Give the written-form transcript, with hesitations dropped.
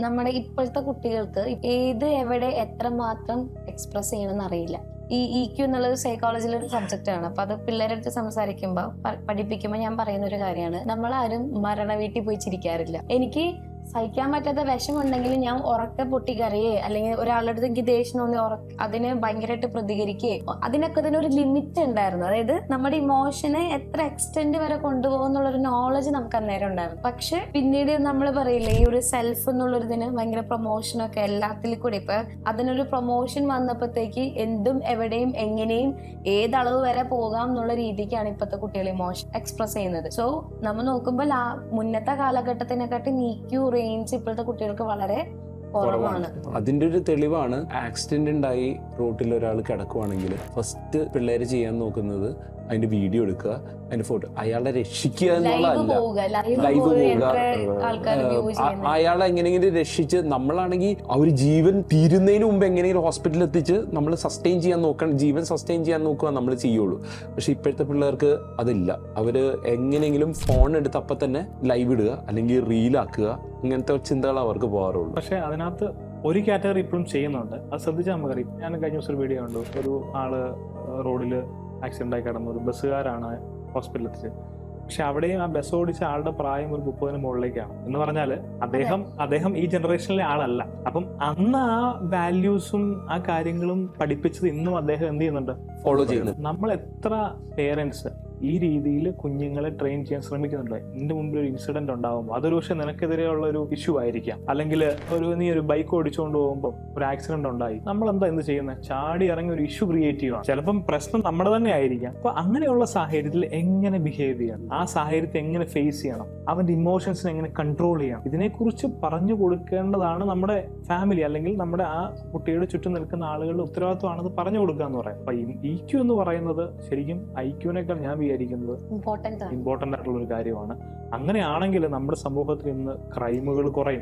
നമ്മുടെ ഇപ്പോഴത്തെ കുട്ടികൾക്ക് ഏത് എവിടെ എത്രമാത്രം എക്സ്പ്രസ് ചെയ്യണമെന്ന് അറിയില്ല. ഈ EQ എന്നുള്ളത് സൈക്കോളജിയിലെ ഒരു സബ്ജക്റ്റ് ആണ്. അപ്പൊ അത് പിള്ളേരുടെ അടുത്ത് സംസാരിക്കുമ്പോൾ പഠിപ്പിക്കുമ്പോൾ ഞാൻ പറയുന്ന ഒരു കാര്യമാണ്, നമ്മളാരും മരണ വീട്ടിൽ പോയി ചിരിക്കാറില്ല. എനിക്ക് സഹിക്കാൻ പറ്റാത്ത വിഷമുണ്ടെങ്കിൽ ഞാൻ ഉറക്കെ പൊട്ടിക്കറിയേ അല്ലെങ്കിൽ ഒരാളുടെ അടുത്ത് എനിക്ക് ദേഷ്യം തോന്നി അതിന് ഭയങ്കരമായിട്ട് പ്രതികരിക്കുകയെ, അതിനൊക്കെ ഇതിനൊരു ലിമിറ്റ് ഉണ്ടായിരുന്നു. അതായത് നമ്മുടെ ഇമോഷനെ എത്ര എക്സ്റ്റെൻഡ് വരെ കൊണ്ടുപോകും എന്നുള്ളൊരു നോളജ് നമുക്ക് അന്നേരം ഉണ്ടായിരുന്നു. പക്ഷെ പിന്നീട് നമ്മൾ പറയില്ലേ, ഈ ഒരു സെൽഫ് എന്നുള്ളൊരിതിന് ഭയങ്കര പ്രൊമോഷനൊക്കെ എല്ലാത്തിലും കൂടി ഇപ്പൊ അതിനൊരു പ്രൊമോഷൻ വന്നപ്പോഴത്തേക്ക് എന്തും എവിടെയും എങ്ങനെയും ഏതളവ് വരെ പോകാം എന്നുള്ള രീതിക്കാണ് ഇപ്പോഴത്തെ കുട്ടികൾ ഇമോഷൻ എക്സ്പ്രസ് ചെയ്യുന്നത്. സോ നമ്മൾ നോക്കുമ്പോൾ മുന്നത്തെ കാലഘട്ടത്തിനെക്കാട്ടി EQ റേഞ്ച് ഇപ്പോഴത്തെ കുട്ടികൾക്ക് വളരെ കുറവാണ്. അതിന്റെ ഒരു തെളിവാണ്, ആക്സിഡന്റ് ഉണ്ടായി റോട്ടിൽ ഒരാൾ കിടക്കുവാണെങ്കിൽ ഫസ്റ്റ് പിള്ളേര് ചെയ്യാൻ നോക്കുന്നത് അതിന്റെ വീഡിയോ എടുക്കുക, അതിന്റെ ഫോട്ടോ, അയാളെ രക്ഷിക്കുക എന്നുള്ളതല്ല, ലൈവ് പോവുക, അയാളെ എങ്ങനെയെങ്കിലും രക്ഷിച്ച് നമ്മളാണെങ്കിൽ ആ ഒരു ജീവൻ തീരുന്നതിന് മുമ്പ് എങ്ങനെയെങ്കിലും ഹോസ്പിറ്റലിൽ എത്തിച്ച് നമ്മൾ സസ്റ്റെയിൻ ചെയ്യാൻ നോക്കണം, ജീവൻ സസ്റ്റെയിൻ ചെയ്യാൻ നോക്കുക നമ്മൾ ചെയ്യുള്ളൂ. പക്ഷെ ഇപ്പോഴത്തെ പിള്ളേർക്ക് അതില്ല. അവര് എങ്ങനെയെങ്കിലും ഫോൺ എടുത്ത് അപ്പം തന്നെ ലൈവ് ഇടുക അല്ലെങ്കിൽ റീലാക്കുക, ഇങ്ങനത്തെ ചിന്തകൾ അവർക്ക് പോകാറുള്ളൂ. പക്ഷെ അതിനകത്ത് ഒരു കാറ്റഗറി ഇപ്പോഴും ചെയ്യുന്നുണ്ട്. അത് ശ്രദ്ധിച്ചാൽ നമുക്കറിയാം. ഞാൻ കഴിഞ്ഞ ദിവസം ഒരു വീഡിയോ കണ്ടു, ഒരു ആള് റോഡിൽ ആക്സിഡന്റ് ആയി കിടന്നു, ഒരു ബസ്സുകാരാണ് ഹോസ്പിറ്റലിൽ എത്തിച്ചത്. പക്ഷെ അവിടെയും ആ ബസ് ഓടിച്ച ആളുടെ പ്രായം ഒരു 30-ന് മുകളിലേക്കാണ്. എന്ന് പറഞ്ഞാല് അദ്ദേഹം ഈ ജനറേഷനിലെ ആളല്ല. അപ്പം അന്ന് ആ വാല്യൂസും ആ കാര്യങ്ങളും പഠിപ്പിച്ചത് ഇന്നും അദ്ദേഹം എന്ത് ചെയ്യുന്നുണ്ട്, ഫോളോ ചെയ്യുന്നു. നമ്മൾ എത്ര പേരൻസ് ഈ രീതിയിൽ കുഞ്ഞുങ്ങളെ ട്രെയിൻ ചെയ്യാൻ ശ്രമിക്കുന്നുണ്ട്. നിന്റെ മുമ്പിൽ ഒരു ഇൻസിഡന്റ് ഉണ്ടാകുമ്പോൾ അതൊരു പക്ഷെ നിനക്കെതിരെയുള്ള ഒരു ഇഷ്യൂ ആയിരിക്കാം. അല്ലെങ്കിൽ നീ ഒരു ബൈക്ക് ഓടിച്ചുകൊണ്ട് പോകുമ്പോൾ ഒരു ആക്സിഡന്റ് ഉണ്ടായി, നമ്മൾ എന്ത് ചെയ്യുന്നത്, ചാടി ഇറങ്ങി ഒരു ഇഷ്യൂ ക്രിയേറ്റ് ചെയ്യുകയാണ്. ചിലപ്പം പ്രശ്നം നമ്മുടെ തന്നെ ആയിരിക്കാം. അപ്പൊ അങ്ങനെയുള്ള സാഹചര്യത്തിൽ എങ്ങനെ ബിഹേവ് ചെയ്യണം, ആ സാഹചര്യത്തെ എങ്ങനെ ഫേസ് ചെയ്യണം, അവന്റെ ഇമോഷൻസിനെ എങ്ങനെ കൺട്രോൾ ചെയ്യണം, ഇതിനെക്കുറിച്ച് പറഞ്ഞു കൊടുക്കേണ്ടതാണ് നമ്മുടെ ഫാമിലി അല്ലെങ്കിൽ നമ്മുടെ ആ കുട്ടിയുടെ ചുറ്റും നിൽക്കുന്ന ആളുകളുടെ ഉത്തരവാദിത്വമാണ് അത് പറഞ്ഞു കൊടുക്കുക എന്ന് പറയാം. അപ്പൊ EQ എന്ന് പറയുന്നത് ശരിക്കും IQ-നേക്കാൾ ഞാൻ വിചാരിക്കുന്നത് ഇമ്പോർട്ടന്റ് ആയിട്ടുള്ള ഒരു കാര്യമാണ്. അങ്ങനെയാണെങ്കിൽ നമ്മുടെ സമൂഹത്തിൽ ഇന്ന് ക്രൈമുകൾ കുറയും.